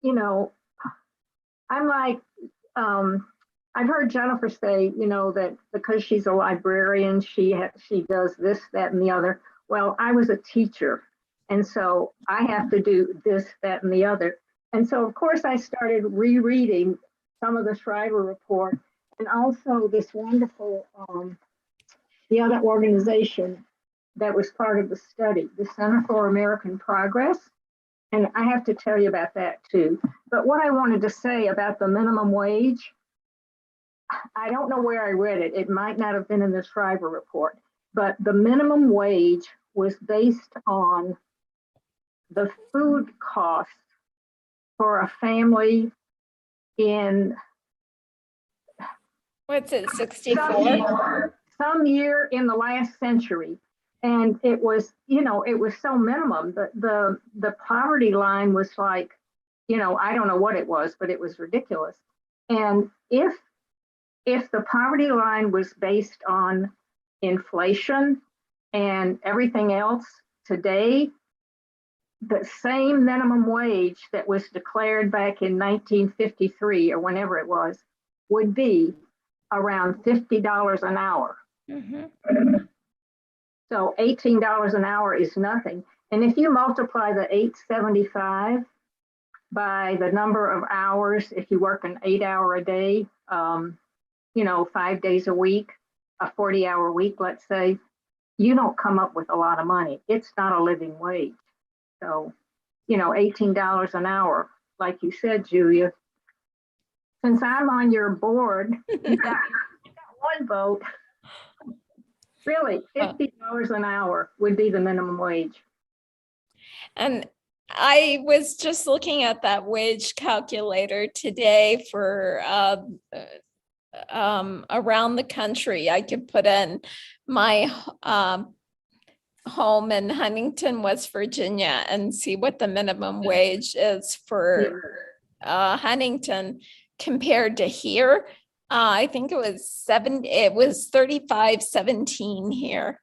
Speaker 2: you know, I'm like, I've heard Jennifer say, you know, that because she's a librarian, she does this, that, and the other. Well, I was a teacher, and so I have to do this, that, and the other. And so, of course, I started rereading some of the Shriver report, and also this wonderful, the other organization that was part of the study, the Center for American Progress. And I have to tell you about that too. But what I wanted to say about the minimum wage, I don't know where I read it. It might not have been in the Shriver report, but the minimum wage was based on the food cost for a family in
Speaker 3: What's it, 64?
Speaker 2: Some year in the last century. And it was, you know, it was so minimum. The poverty line was like, you know, I don't know what it was, but it was ridiculous. And if the poverty line was based on inflation and everything else today, the same minimum wage that was declared back in 1953 or whenever it was would be around $50 an hour. Mm-hmm. So $18 an hour is nothing. And if you multiply the $8.75 by the number of hours, if you work an 8-hour a day, you know, 5 days a week, a 40-hour week, let's say, you don't come up with a lot of money. It's not a living wage. So, you know, $18 an hour, like you said, Julia, since I'm on your board, you got one vote. Really, $50 an hour would be the minimum wage.
Speaker 3: And I was just looking at that wage calculator today for around the country. I could put in my home in Huntington, West Virginia, and see what the minimum wage is for Huntington compared to here. I think it was $35.17 here.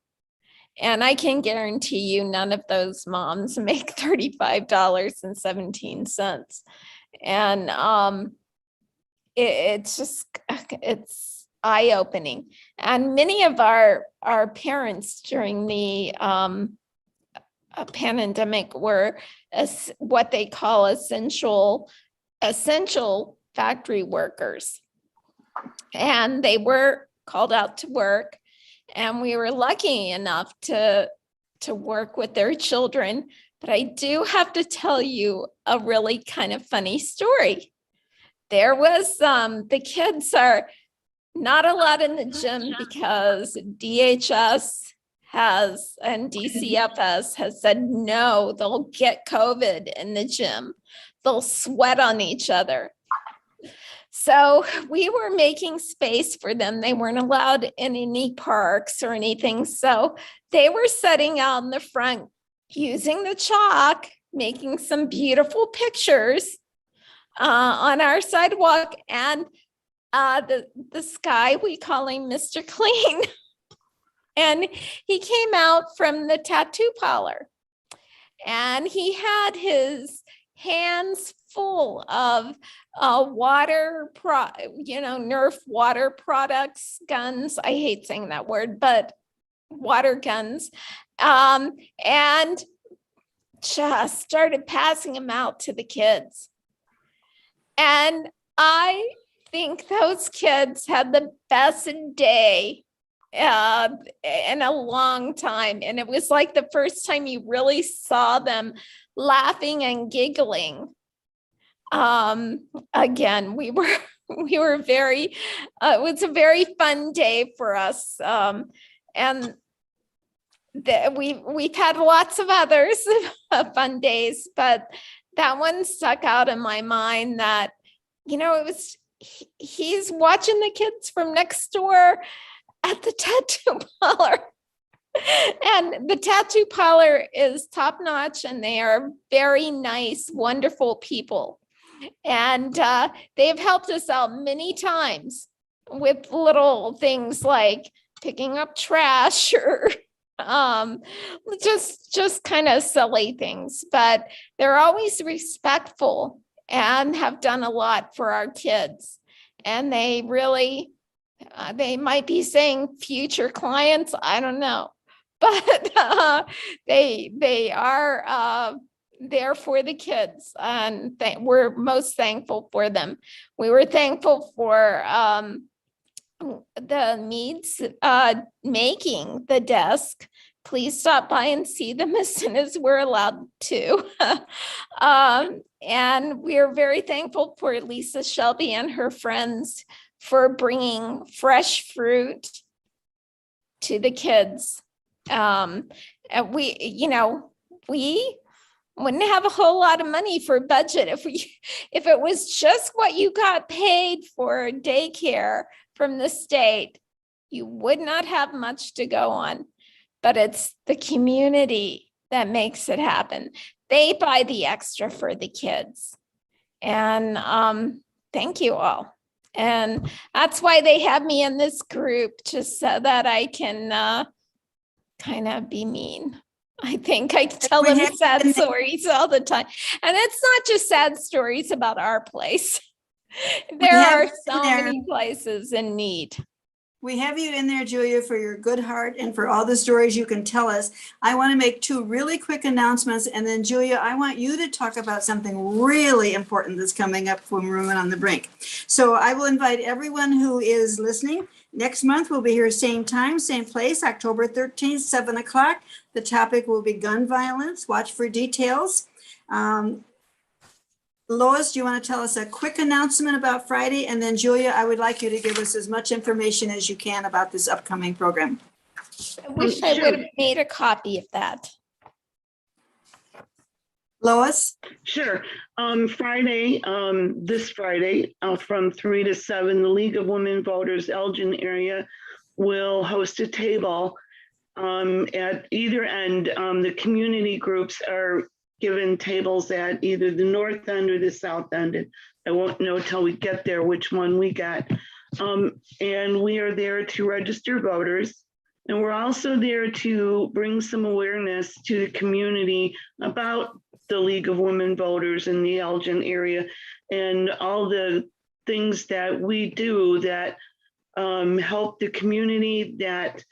Speaker 3: And I can guarantee you none of those moms make $35.17. And it's eye-opening. And many of our parents during the pandemic were what they call essential factory workers. And they were called out to work, and we were lucky enough to work with their children. But I do have to tell you a really kind of funny story. There was the kids are not allowed in the gym because DHS and DCFS has said no, they'll get COVID in the gym. They'll sweat on each other. So we were making space for them. They weren't allowed in any parks or anything. So they were sitting out in the front using the chalk, making some beautiful pictures on our sidewalk. And this guy, we call him Mr. Clean. And he came out from the tattoo parlor, and he had his hands full of Nerf water products, guns. I hate saying that word, but water guns, and just started passing them out to the kids. And I think those kids had the best day in a long time. And it was like the first time you really saw them laughing and giggling. Again, we were very, it was a very fun day for us. And we've had lots of others fun days, but that one stuck out in my mind that, it was, he's watching the kids from next door at the tattoo parlor. And the tattoo parlor is top notch, and they are very nice, wonderful people. And they've helped us out many times with little things like picking up trash or just kind of silly things. But they're always respectful and have done a lot for our kids. And they really, they might be saying future clients, I don't know. But they are there for the kids, and we're most thankful for them. We were thankful for the Meads making the desk. Please stop by and see them as soon as we're allowed to. And we're very thankful for Lisa Shelby and her friends for bringing fresh fruit to the kids. And we wouldn't have a whole lot of money for budget if it was just what you got paid for daycare from the state. You would not have much to go on, but it's the community that makes it happen. They buy the extra for the kids, and thank you all. And that's why they have me in this group, just so that I can kind of be mean. I think I tell them sad stories all the time. And it's not just sad stories about our place. There are so many places in need.
Speaker 1: We have you in there, Julia, for your good heart and for all the stories you can tell us. I want to make two really quick announcements. And then, Julia, I want you to talk about something really important that's coming up from Women on the Brink. So I will invite everyone who is listening. Next month, we'll be here same time, same place, October 13th, 7 o'clock. The topic will be gun violence. Watch for details. Lois, do you want to tell us a quick announcement about Friday? And then Julia, I would like you to give us as much information as you can about this upcoming program.
Speaker 3: I wish I would have made a copy of that.
Speaker 1: Lois?
Speaker 4: Sure. Friday, this Friday, from 3 to 7, the League of Women Voters, Elgin Area, will host a table at either end. The community groups are given tables at either the north end or the south end. And I won't know till we get there which one we get. And we are there to register voters. And we're also there to bring some awareness to the community about the League of Women Voters in the Elgin area and all the things that we do that help the community, that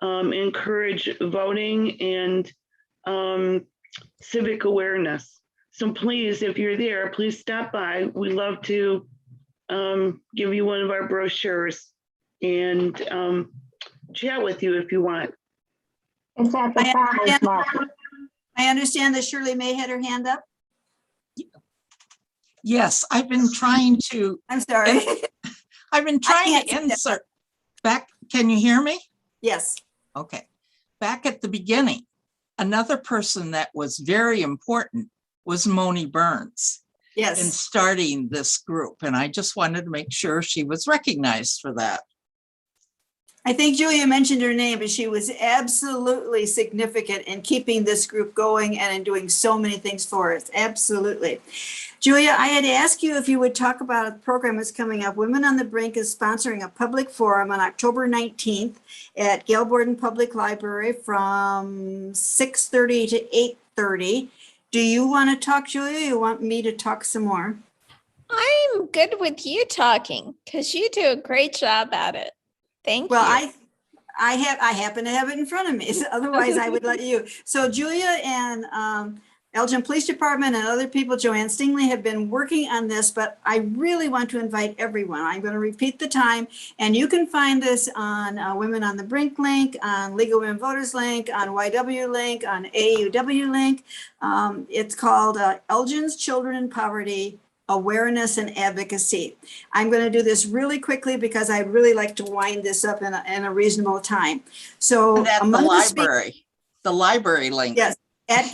Speaker 4: encourage voting and civic awareness. So please, if you're there, please stop by. We'd love to give you one of our brochures and chat with you if you want.
Speaker 2: It's at the farmer's market.
Speaker 1: I understand that Shirley May had her hand up.
Speaker 5: Yes, I've been trying to,
Speaker 1: I'm sorry.
Speaker 5: to insert back. Can you hear me?
Speaker 1: Yes.
Speaker 5: Okay. Back at the beginning, another person that was very important was Moni Burns in
Speaker 1: Yes.
Speaker 5: starting this group. And I just wanted to make sure she was recognized for that.
Speaker 1: I think Julia mentioned her name, but she was absolutely significant in keeping this group going and in doing so many things for us. Absolutely. Julia, I had asked you if you would talk about a program that's coming up. Women on the Brink is sponsoring a public forum on October 19th at Gail Borden Public Library from 6:30 to 8:30. Do you want to talk, Julia? You want me to talk some more?
Speaker 3: I'm good with you talking because you do a great job at it. Thank
Speaker 1: Well,
Speaker 3: you.
Speaker 1: I happen to have it in front of me. So otherwise, I would let you. So Julia and Elgin Police Department and other people, Joanne Stingley, have been working on this, but I really want to invite everyone. I'm going to repeat the time, and you can find this on Women on the Brink link, on League of Women Voters link, on YW link, on AUW link. It's called Elgin's Children in Poverty, Awareness and Advocacy. I'm going to do this really quickly because I really like to wind this up in a reasonable time. So
Speaker 5: And at the
Speaker 1: among
Speaker 5: library link.
Speaker 1: yes, at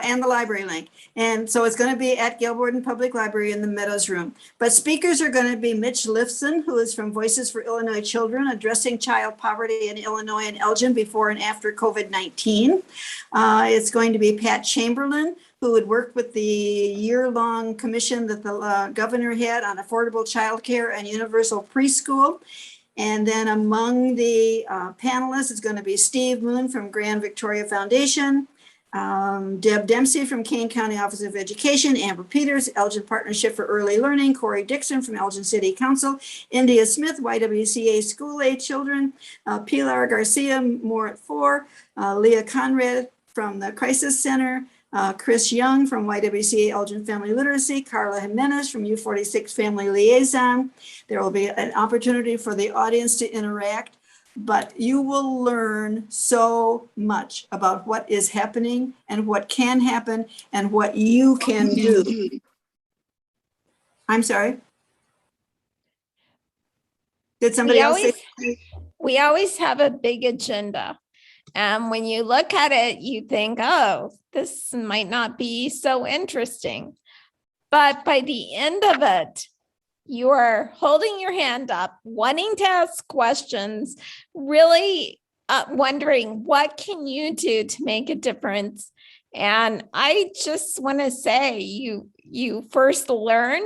Speaker 1: and the library link. And so it's going to be at Gail Borden Public Library in the Meadows Room. But speakers are going to be Mitch Lifson, who is from Voices for Illinois Children, addressing child poverty in Illinois and Elgin before and after COVID-19. It's going to be Pat Chamberlain, who had worked with the year-long commission that the governor had on affordable childcare and universal preschool. And then among the panelists is going to be Steve Moon from Grand Victoria Foundation, Deb Dempsey from Kane County Office of Education, Amber Peters, Elgin Partnership for Early Learning, Corey Dixon from Elgin City Council, India Smith, YWCA School Aid Children, Pilar Garcia, More at 4, Leah Conrad from the Crisis Center, Chris Young from YWCA Elgin Family Literacy, Carla Jimenez from U46 Family Liaison. There will be an opportunity for the audience to interact, but you will learn so much about what is happening and what can happen and what you can do. I'm sorry. Did somebody else say?
Speaker 3: We always have a big agenda. And when you look at it, you think, oh, this might not be so interesting. But by the end of it, you are holding your hand up, wanting to ask questions, really wondering what can you do to make a difference. And I just want to say you first learn,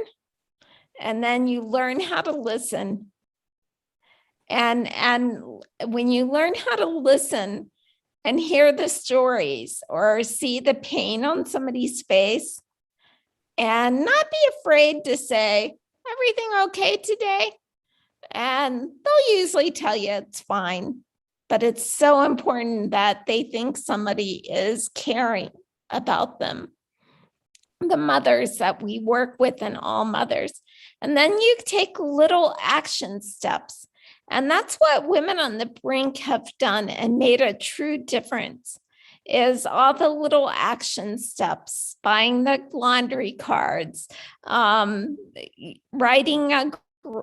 Speaker 3: and then you learn how to listen. And when you learn how to listen and hear the stories or see the pain on somebody's face, and not be afraid to say, everything okay today? And they'll usually tell you it's fine, but it's so important that they think somebody is caring about them. The mothers that we work with and all mothers. And then you take little action steps. And that's what Women on the Brink have done and made a true difference, is all the little action steps, buying the laundry cards, writing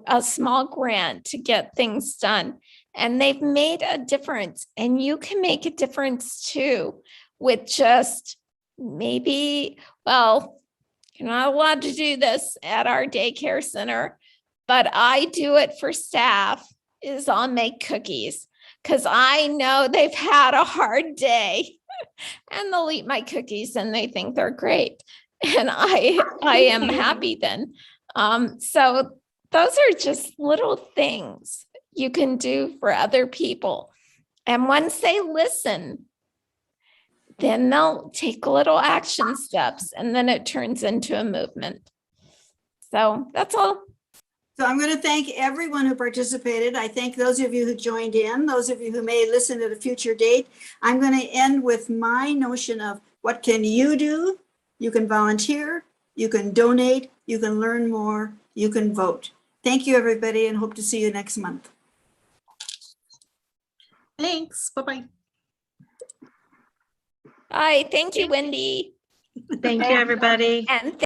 Speaker 3: a small grant to get things done. And they've made a difference. And you can make a difference too with just maybe, well, you're not allowed to do this at our daycare center, but I do it for staff, is I'll make cookies because I know they've had a hard day. And they'll eat my cookies and they think they're great. And I am happy then. So those are just little things you can do for other people. And once they listen, then they'll take little action steps and then it turns into a movement. So that's all.
Speaker 1: So I'm going to thank everyone who participated. I thank those of you who joined in, those of you who may listen at a future date. I'm going to end with my notion of What can you do? You can volunteer, you can donate, you can learn more, you can vote. Thank you, everybody, and hope to see you next month.
Speaker 6: Thanks. Bye-bye.
Speaker 3: Bye. Thank you, Wendy.
Speaker 7: Thank you, everybody.
Speaker 3: And